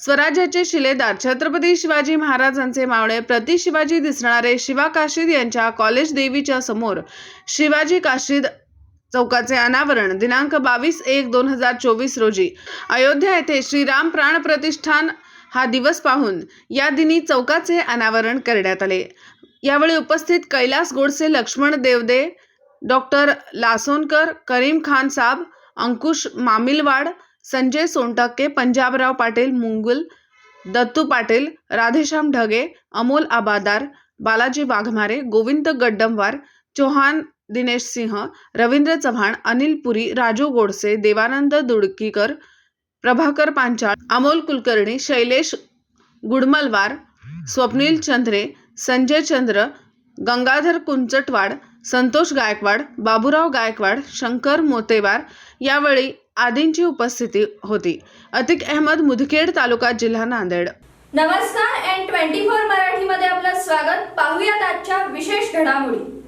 स्वराज्याचे शिलेदार छत्रपती शिवाजी महाराजांचे मावळे प्रति शिवाजी दिसणारे शिवा काशीद यांच्या कॉलेज देवीच्या समोर शिवाजी काशीद चौकाचे अनावरण दिनांक 22/1/2024 रोजी अयोध्या येथे श्रीराम प्राण प्रतिष्ठान हा दिवस पाहून या दिनी चौकाचे अनावरण करण्यात आले। यावेळी उपस्थित कैलास गोडसे, लक्ष्मण देवदे, डॉक्टर लासोनकर, करीम खान साब, अंकुश मामिलवाड, संजय सोनटक्के, पंजाबराव पाटील मुंगल, दत्तू पाटील, राधेश्याम ढगे, अमोल आबादार, बालाजी वाघमारे, गोविंद गड्डमवार, चौहान दिनेश सिंह, रवींद्र चव्हाण, अनिल पुरी, राजू गोडसे, देवानंद दुडकीकर, प्रभाकर पांचाळ, अमोल कुलकर्णी, शैलेश गुडमलवार, स्वप्नील चंद्रे, संजय चंद्र, गंगाधर कुंचटवाड, संतोष गायकवाड, बाबूराव गायकवाड, शंकर मोतेवार यावेळी आदींची उपस्थिती होती। अतिक अहमद, मुदखेड तालुका, जिल्हा नांदेड। नमस्कार, N24 मराठीमध्ये आपलं स्वागत। पाहूयात आजच्या विशेष घडामोडी।